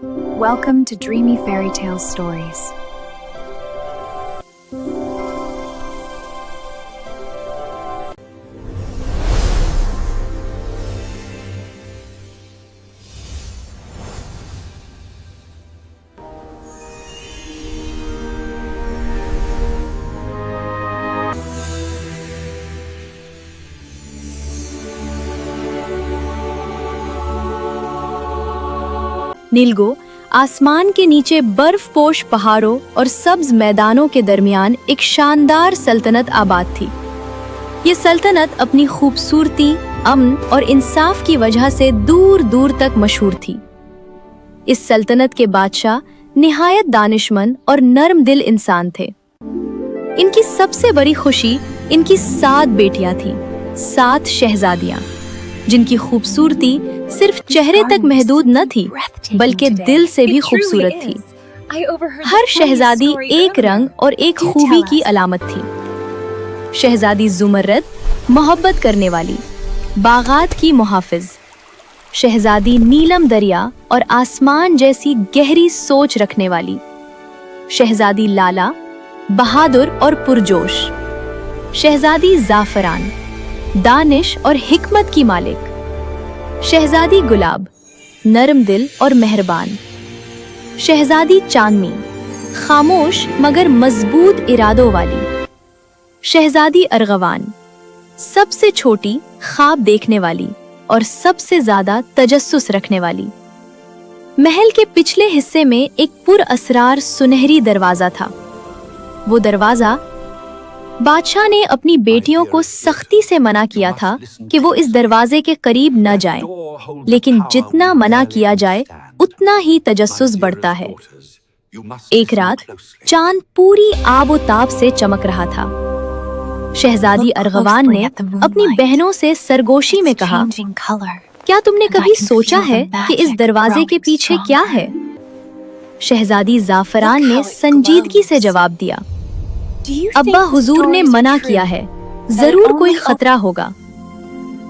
Welcome to Dreamy Fairy Tale Stories. नीलगो आसमान के नीचे बर्फपोश पहाड़ों और सब्ज मैदानों के दरमियान एक शानदार सल्तनत आबाद थी। ये सल्तनत अपनी खूबसूरती, अमन और इंसाफ की वजह से दूर दूर तक मशहूर थी। इस सल्तनत के बादशाह निहायत दानिशमंद और नर्म दिल इंसान थे। इनकी सबसे बड़ी खुशी इनकी 7 बेटियां थीं, 7 शहजादियां, जिनकी खूबसूरती सिर्फ चेहरे तक महदूद न थी बल्कि दिल से भी खूबसूरत थी। हर शहजादी एक रंग और एक खूबी की अलामत थी। शहजादी जुमर्रद मोहब्बत करने वाली, बागात की मुहाफिज। शहजादी नीलम दरिया और आसमान जैसी गहरी सोच रखने वाली। शहजादी लाला बहादुर और पुरजोश। शहजादी जाफरान दानिश और हिकमत की मालिक। शहजादी गुलाब नरम दिल और मेहरबान। शहजादी चांदनी खामोश मगर मजबूत इरादों वाली। शहजादी अर्गवान सबसे छोटी, ख्वाब देखने वाली और सबसे ज्यादा तजस्सुस रखने वाली। महल के पिछले हिस्से में एक पुरअसरार सुनहरी दरवाजा था। वो दरवाजा बादशाह ने अपनी बेटियों को सख्ती से मना किया था कि वो इस दरवाजे के करीब न जाएं, लेकिन जितना मना किया जाए उतना ही तजस्सुस बढ़ता है। एक रात चांद पूरी आबोताब से चमक रहा था। शहजादी अर्गवान ने अपनी बहनों से सरगोशी में कहा, क्या तुमने कभी सोचा है कि इस दरवाजे के पीछे क्या है? शहजादी जाफरान ने संजीदगी से जवाब दिया, अब्बा हुजूर ने मना किया है, जरूर कोई खतरा होगा।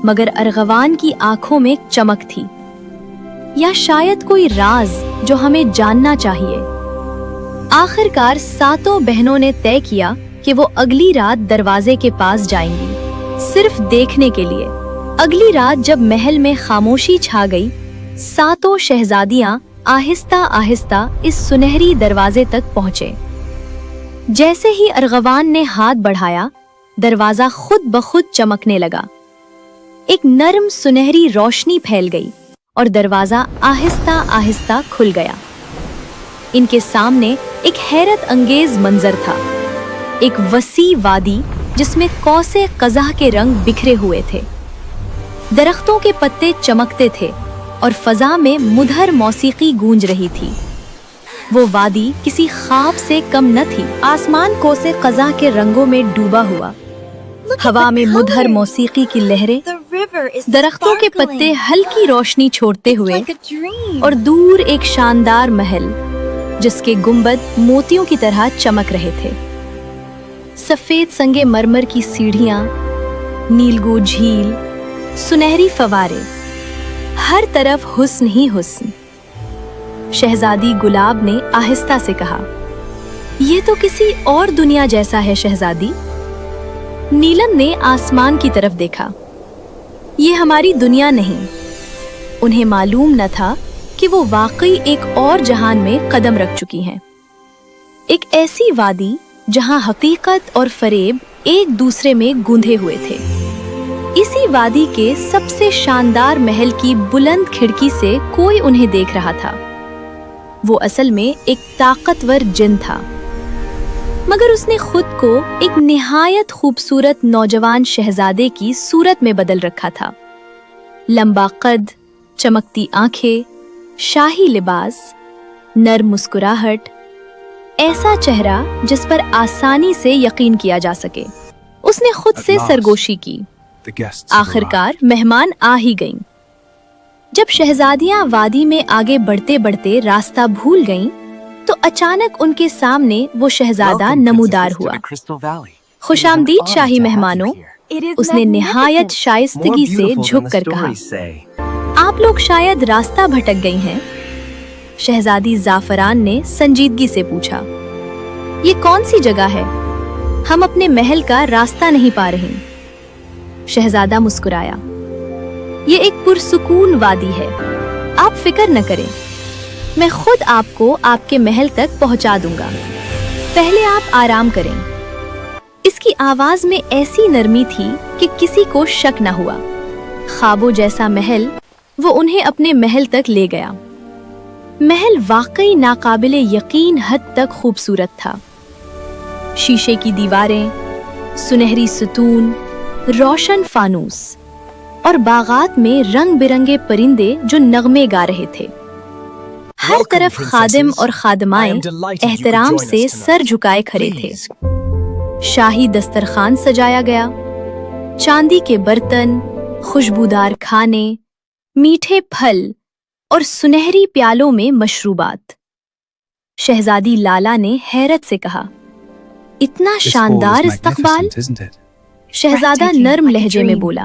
मगर अर्गवान की आंखों में चमक थी, या शायद कोई राज जो हमें जानना चाहिए। आखिरकार 7 बहनों ने तय किया कि वो अगली रात दरवाजे के पास जाएंगी, सिर्फ देखने के लिए। अगली रात जब महल में खामोशी छा गई, 7 शहजादियां आहिस्ता आहिस्ता इस सुनहरी दरवाजे तक पहुंचे। जैसे ही अर्गवान ने हाथ बढ़ाया, दरवाजा खुद ब खुद चमकने लगा। एक नरम सुनहरी रोशनी फैल गई और दरवाजा आहिस्ता आहिस्ता खुल गया। इनके सामने एक हैरत अंगेज मंजर था। एक वसी वादी जिसमें कौसे कज़ाह के रंग बिखरे हुए थे। दरख्तों के पत्ते चमकते थे और फजा में मुधर मौसीकी गूंज रही थी। वो वादी किसी ख्वाब से कम न थी। आसमान कोसे कज़ाह के रंगों में डूबा हुआ, हवा में मुधर मौसीकी की लहरें, दरख्तों के पत्ते हल्की रोशनी छोड़ते हुए, और दूर एक शानदार महल जिसके गुंबद मोतियों की तरह चमक रहे थे। सफेद संगे मरमर की सीढ़ियां, नीलगू झील, सुनहरी फवारे, हर तरफ हुस्न ही हुस्न। शहजादी गुलाब ने आहिस्ता से कहा, ये तो किसी और दुनिया जैसा है शहजादी। नीलम ने आसमान की तरफ देखा, ये हमारी दुनिया नहीं। उन्हें मालूम न था कि वो वाकई एक और जहान में कदम रख चुकी हैं। एक ऐसी वादी जहां हकीकत और फरेब एक दूसरे में गूंधे हुए थे। इसी वादी के सबसे शानदार महल की बुलंद खिड़की से कोई उन्हें देख रहा था। वो असल में एक ताकतवर जिन था, मगर उसने खुद को एक निहायत खूबसूरत नौजवान शहजादे की सूरत में बदल रखा था। लंबा कद, चमकती आंखें, शाही लिबास, नर्म मुस्कुराहट, ऐसा चेहरा जिस पर आसानी से यकीन किया जा सके। उसने खुद से सरगोशी की। आखिरकार मेहमान आ ही गईं। जब शहजादियां वादी में आगे बढ़ते बढ़ते रास्ता भूल गईं, तो अचानक उनके सामने वो शहजादा नमूदार हुआ। खुशामदीद शाही मेहमानों, उसने निहायत शाइस्तगी से झुककर कहा, आप लोग शायद रास्ता भटक गई हैं। शहजादी ज़ाफ़रान ने संजीदगी से पूछा, ये कौन सी जगह है? हम अपने महल का रास्ता नहीं पा रहे। शहजादा मुस्कुराया, ये एक पुरसुकून वादी है, आप फिक्र न करें, मैं खुद आपको आपके महल तक पहुंचा दूंगा, पहले आप आराम करें। इसकी आवाज में ऐसी नरमी थी कि किसी को शक न हुआ। ख्वाबों जैसा महल वो उन्हें अपने महल तक ले गया। महल वाकई नाकाबिले यकीन हद तक खूबसूरत था। शीशे की दीवारें, सुनहरी सुतून, रोशन फानूस और बागात में रंग बिरंगे परिंदे जो नगमे गा रहे थे। हर तरफ खादिम और खादमाएं एहतराम से सर झुकाए खड़े थे। शाही दस्तरखान सजाया गया, चांदी के बर्तन, खुशबूदार खाने, मीठे फल और सुनहरी प्यालों में मशरूबात। शहजादी लाला ने हैरत से कहा, इतना शानदार इस्तकबाल? शहजादा नर्म लहजे में बोला,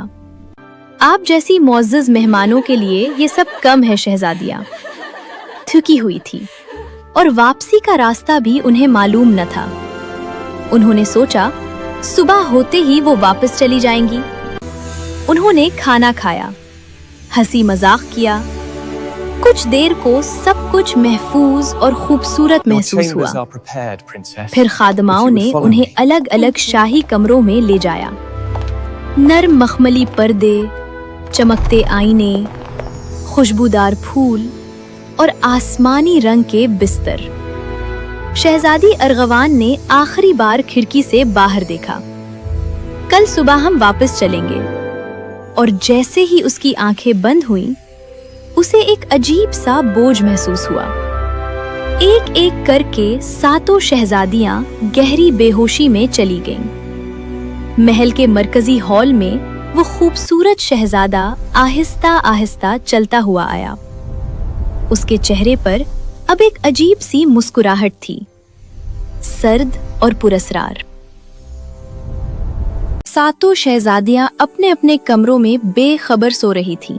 आप जैसी मुअज़्ज़ज़ मेहमानों के लिए ये सब कम है शहजादिया। थकी हुई थी और वापसी का रास्ता भी उन्हें मालूम न था। उन्होंने सोचा सुबह होते ही वो वापस चली जाएंगी। उन्होंने खाना खाया, हंसी मजाक किया। कुछ देर को सब कुछ महफूज और खूबसूरत महसूस हुआ। फिर खादमाओं ने उन्हें अलग अलग शाही कमरों में ले जाया। नर्म मखमली पर्दे, चमकते आईने, खुशबूदार फूल और आसमानी रंग के बिस्तर। शहजादी अर्गवान ने आखिरी बार खिड़की से बाहर देखा। कल सुबह हम वापस चलेंगे। और जैसे ही उसकी आंखें बंद हुईं, उसे एक अजीब सा बोझ महसूस हुआ। एक एक करके सातों शहजादियां गहरी बेहोशी में चली गईं। महल के मरकजी हॉल में वो खूबसूरत शहजादा आहिस्ता आहिस्ता चलता हुआ आया। उसके चेहरे पर अब एक अजीब सी मुस्कुराहट थी, सर्द और पुरस्रार। सातों शहजादियां अपने अपने कमरों में बेखबर सो रही थीं,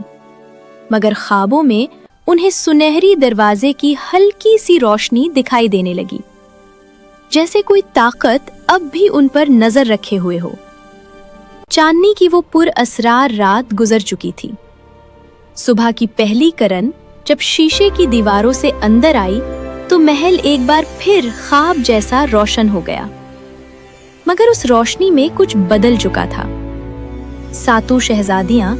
मगर ख्वाबों में उन्हें सुनहरी दरवाजे की हल्की सी रोशनी दिखाई देने लगी, जैसे कोई ताकत अब भी उन पर नजर रखे हुए हो। चांदनी की वो पुरअसरार रात गुजर चुकी थी। सुबह की पहली किरण जब शीशे की दीवारों से अंदर आई तो महल एक बार फिर ख्वाब जैसा रोशन हो गया, मगर उस रोशनी में कुछ बदल चुका था। सातों शहजादियां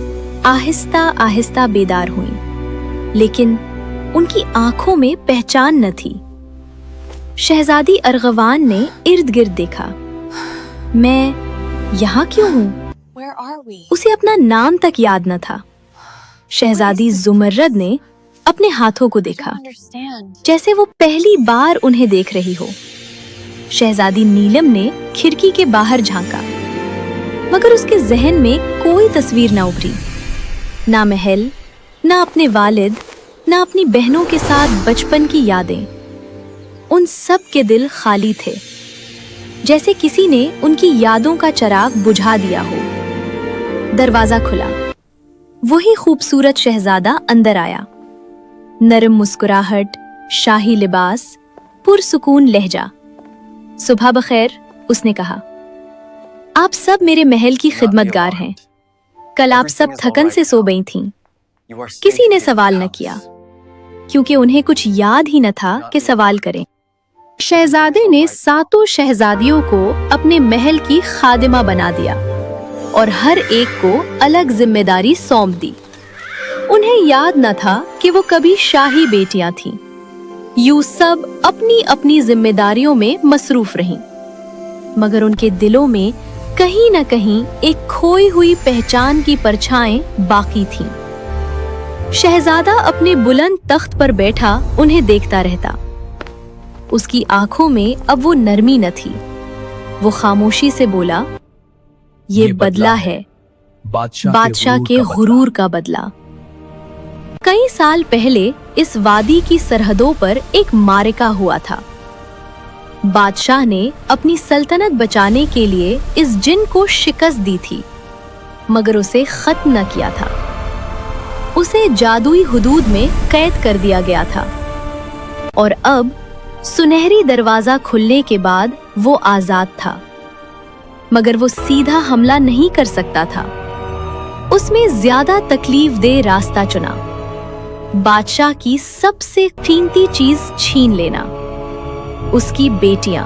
आहिस्ता आहिस्ता बेदार हुईं, लेकिन उनकी आंखों में पहचान न थी। शहजादी अर्गवान ने इर्द गिर्द देखा। मैं यहाँ क्यों हूँ? उसे अपना नाम तक याद न था। शहजादी जुमर्रद ने अपने हाथों को देखा, जैसे वो पहली बार उन्हें देख रही हो। शहजादी नीलम ने खिड़की के बाहर झांका, मगर उसके जहन में कोई तस्वीर न उभरी। ना महल, ना अपने वालिद, ना अपनी बहनों के साथ बचपन की यादें। उन सब के दिल खाली थे, जैसे किसी ने उनकी यादों का चिराग बुझा दिया हो। दरवाजा खुला। वही खूबसूरत शहजादा अंदर आया। नरम मुस्कुराहट, शाही लिबास, पुरसुकून लहजा। सुबह बखैर, उसने कहा। आप सब मेरे महल की खिदमतगार हैं। कल आप सब थकन से सो गई थीं। किसी ने सवाल न किया, क्योंकि उन्हें कुछ याद ही न था कि सवाल करें। शहजादे ने सातों शहजादियों को अपने महल की खादिमा बना दिया और हर एक को अलग जिम्मेदारी सौंप दी। उन्हें याद न था कि वो कभी शाही बेटियां थीं। यूं सब अपनी अपनी जिम्मेदारियों में मसरूफ रहीं, मगर उनके दिलों में कहीं न कहीं एक खोई हुई पहचान की परछाएं बाकी थीं। शहजादा अपने बुलंद तख्त पर बैठा उन्हें देखता रहता। उसकी आंखों में अब वो नरमी न थी। वो खामोशी से बोला, ये बदला है, बादशाह के गुरूर का बदला। कई साल पहले इस वादी की सरहदों पर एक मारिका हुआ था। बादशाह ने अपनी सल्तनत बचाने के लिए इस जिन को शिकस्त दी थी, मगर उसे खत्म न किया था। उसे जादुई हुदूद में कैद कर दिया गया था। और अब सुनहरी दरवाजा खुलने के बाद वो आजाद था, मगर वो सीधा हमला नहीं कर सकता था। उसमें ज्यादा तकलीफदेह रास्ता चुना, बादशाह की सबसे कीमती चीज छीन लेना, उसकी बेटियां।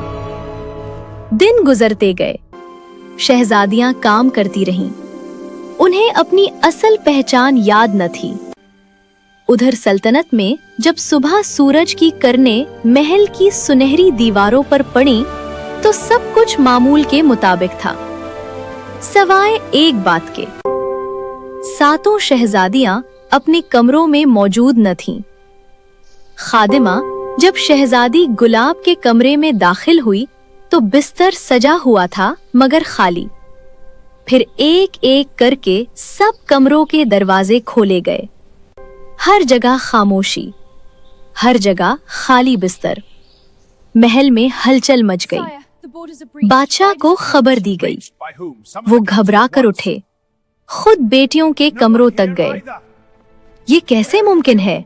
दिन गुजरते गए, शहजादियां काम करती रहीं। उन्हें अपनी असल पहचान याद न थी। उधर सल्तनत में जब सुबह सूरज की किरणें महल की सुनहरी दीवारों पर पड़ी तो सब कुछ मामूल के मुताबिक था, सवाए एक बात के। सातों शहजादियां अपने कमरों में मौजूद न थीं। खादिमा जब शहजादी गुलाब के कमरे में दाखिल हुई तो बिस्तर सजा हुआ था मगर खाली। फिर एक एक करके सब कमरों के दरवाजे खोले गए। हर जगह खामोशी, हर जगह खाली बिस्तर। महल में हलचल मच गई। बादशाह को खबर दी गई। वो घबरा कर उठे, खुद बेटियों के कमरों तक गए। ये कैसे मुमकिन है?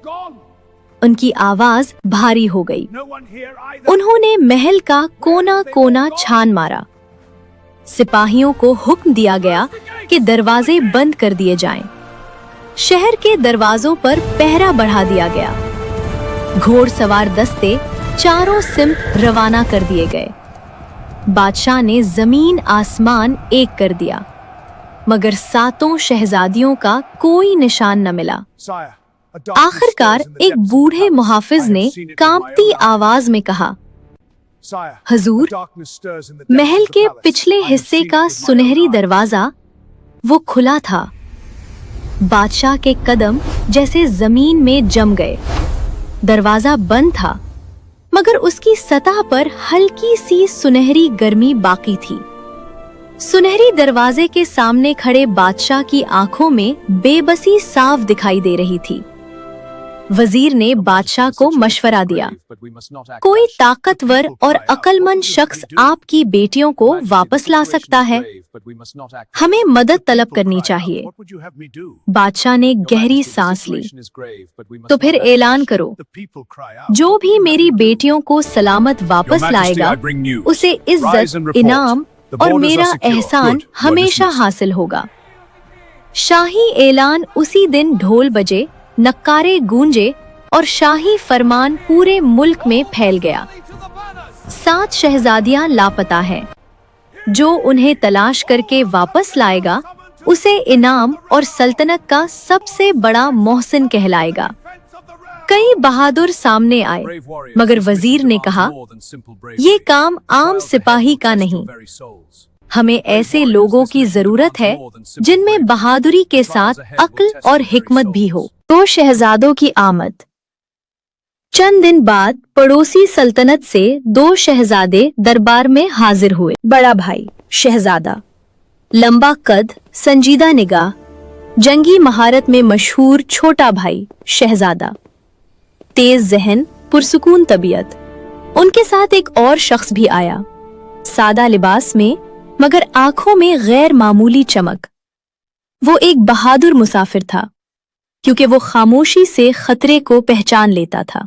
उनकी आवाज भारी हो गई। उन्होंने महल का कोना कोना छान मारा। सिपाहियों को हुक्म दिया गया कि दरवाजे बंद कर दिए जाएं। शहर के दरवाजों पर पहरा बढ़ा दिया गया। घोड़सवार दस्ते चारों सिमत रवाना कर दिए गए। बादशाह ने जमीन आसमान एक कर दिया, मगर सातों शहजादियों का कोई निशान न मिला। आखिरकार एक बूढ़े मुहाफिज ने कांपती आवाज में कहा, हजूर, महल के पिछले हिस्से का सुनहरी दरवाजा वो खुला था। बादशाह के कदम जैसे जमीन में जम गए। दरवाजा बंद था, मगर उसकी सतह पर हल्की सी सुनहरी गर्मी बाकी थी। सुनहरी दरवाजे के सामने खड़े बादशाह की आंखों में बेबसी साफ दिखाई दे रही थी। वजीर ने बादशाह को मशवरा दिया, कोई ताकतवर और अक्लमंद शख्स आपकी बेटियों को वापस ला सकता है। हमें मदद तलब करनी चाहिए। बादशाह ने गहरी सांस ली। तो फिर ऐलान करो, जो भी मेरी बेटियों को सलामत वापस लाएगा उसे इज्जत, इनाम और मेरा एहसान हमेशा हासिल होगा। शाही ऐलान उसी दिन ढोल बजे, नक्कारे गूंजे और शाही फरमान पूरे मुल्क में फैल गया। 7 शहजादियां लापता हैं। जो उन्हें तलाश करके वापस लाएगा उसे इनाम और सल्तनत का सबसे बड़ा मोहसिन कहलाएगा। कई बहादुर सामने आए, मगर वजीर ने कहा, ये काम आम सिपाही का नहीं। हमें ऐसे लोगों की जरूरत है जिनमें बहादुरी के साथ अक्ल और हिकमत भी हो। तो शहजादों की आमद। चंद दिन बाद पड़ोसी सल्तनत से 2 शहजादे दरबार में हाजिर हुए। बड़ा भाई शहजादा, लंबा कद, संजीदा निगाह, जंगी महारत में मशहूर छोटा भाई शहजादा, तेज जहन, पुरसुकून तबीयत। उनके साथ एक और शख्स भी आया, सादा लिबास में मगर आंखों में गैर मामूली चमक। वो एक बहादुर मुसाफिर था, क्योंकि वो खामोशी से खतरे को पहचान लेता था।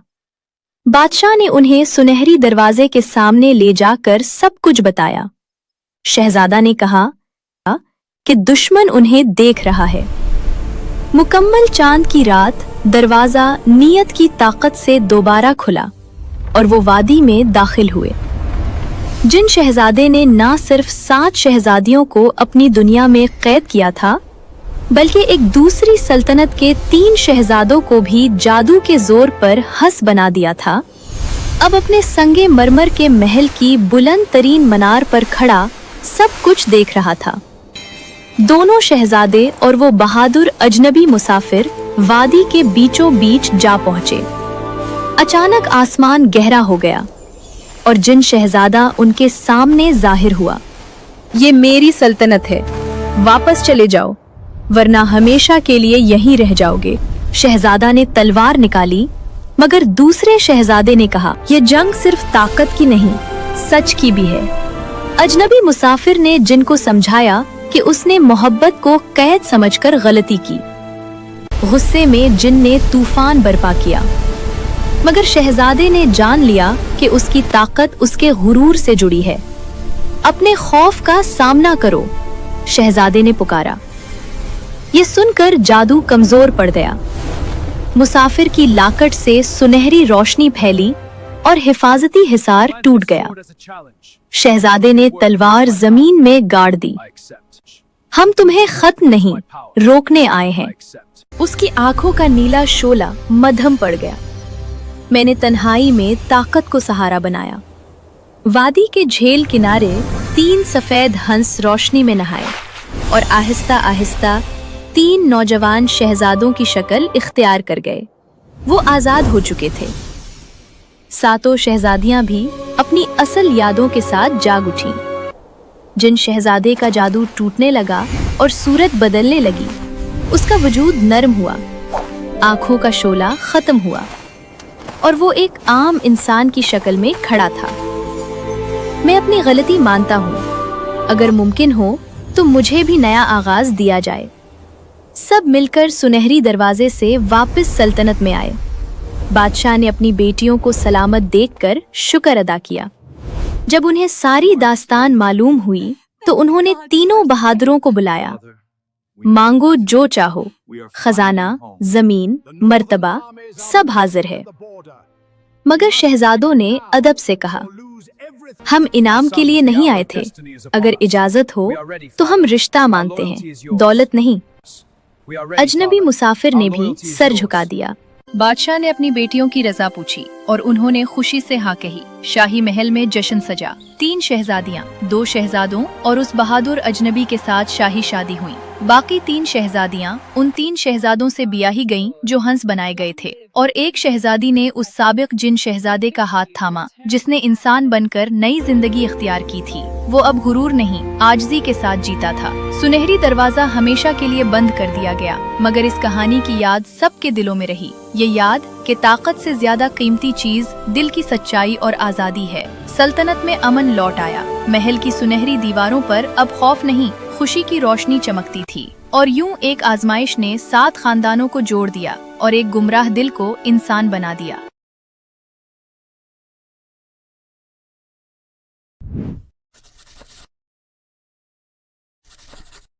बादशाह ने उन्हें सुनहरी दरवाजे के सामने ले जाकर सब कुछ बताया। शहजादा ने कहा कि दुश्मन उन्हें देख रहा है। मुकम्मल चांद की रात दरवाजा नियत की ताकत से दोबारा खुला और वो वादी में दाखिल हुए। जिन शहजादे ने ना सिर्फ 7 शहजादियों को अपनी दुनिया में कैद किया था, बल्कि एक दूसरी सल्तनत के 3 शहजादों को भी जादू के जोर पर हंस बना दिया था, अब अपने संगे मरमर के महल की बुलंद तरीन मनार पर खड़ा सब कुछ देख रहा था। दोनों शहजादे और वो बहादुर अजनबी मुसाफिर वादी के बीचों बीच जा पहुंचे। अचानक आसमान गहरा हो गया और जिन शहजादा उनके सामने जाहिर हुआ, ये मेरी सल्तनत है, वापस चले जाओ वरना हमेशा के लिए यहीं रह जाओगे। शहजादा ने तलवार निकाली, मगर दूसरे शहजादे ने कहा, यह जंग सिर्फ ताकत की नहीं, सच की भी है। अजनबी मुसाफिर ने जिनको समझाया कि उसने मोहब्बत को कैद समझकर गलती की। गुस्से में जिन ने तूफान बर्पा किया। मगर शहजादे ने जान लिया कि उसकी ताकत उसके गुरूर से जुड़ी है। अपने खौफ का सामना करो, शहजादे ने पुकारा। ये सुनकर जादू कमजोर पड़ गया। मुसाफिर की लाकट से सुनहरी रोशनी फैली और हिफाजती हिसार टूट गया। शहजादे ने तलवार जमीन में गाड़ दी। हम तुम्हें खत्म नहीं, रोकने आए हैं। उसकी आंखों का नीला शोला मध्यम पड़ गया। मैंने तन्हाई में ताकत को सहारा बनाया। वादी के झील किनारे 3 सफेद हंस रोशनी में नहाए और आहिस्ता आहिस्ता 3 नौजवान शहजादों की शक्ल इख्तियार कर गए। वो आजाद हो चुके थे। सातों शहजादियां भी अपनी असल यादों के साथ जाग उठी। जिन शहजादे का जादू टूटने लगा और सूरत बदलने लगी, उसका वजूद नरम हुआ, आंखों का शोला खत्म हुआ और वो एक आम इंसान की शक्ल में खड़ा था। मैं अपनी गलती मानता हूँ। अगर मुमकिन हो तो मुझे भी नया आगाज दिया जाए। सब मिलकर सुनहरी दरवाजे से वापस सल्तनत में आए। बादशाह ने अपनी बेटियों को सलामत देखकर शुक्र अदा किया। जब उन्हें सारी दास्तान मालूम हुई तो उन्होंने तीनों बहादुरों को बुलाया। मांगो जो चाहो, खजाना, जमीन, मर्तबा, सब हाजिर है। मगर शहजादों ने अदब से कहा, हम इनाम के लिए नहीं आए थे। अगर इजाजत हो तो हम रिश्ता मांगते हैं, दौलत नहीं। अजनबी मुसाफिर ने भी सर झुका दिया। बादशाह ने अपनी बेटियों की रजा पूछी और उन्होंने खुशी से हाँ कही। शाही महल में जश्न सजा। 3 शहजादियां, 2 शहजादों और उस बहादुर अजनबी के साथ शाही शादी हुई। बाकी 3 शहजादियां उन 3 शहजादों से ब्याही गईं जो हंस बनाए गए थे और एक शहजादी ने उस साबिक जिन शहजादे का हाथ थामा जिसने इंसान बनकर नई जिंदगी इख्तियार की थी। वो अब गुरूर नहीं, आजिज़ी के साथ जीता था। सुनहरी दरवाजा हमेशा के लिए बंद कर दिया गया, मगर इस कहानी की याद सबके दिलों में रही। ये याद कि ताकत से ज्यादा कीमती चीज दिल की सच्चाई और आजादी है। सल्तनत में अमन लौट आया। महल की सुनहरी दीवारों पर अब खौफ नहीं, खुशी की रोशनी चमकती थी। और यूं एक आजमाइश ने 7 खानदानों को जोड़ दिया और एक गुमराह दिल को इंसान बना दिया।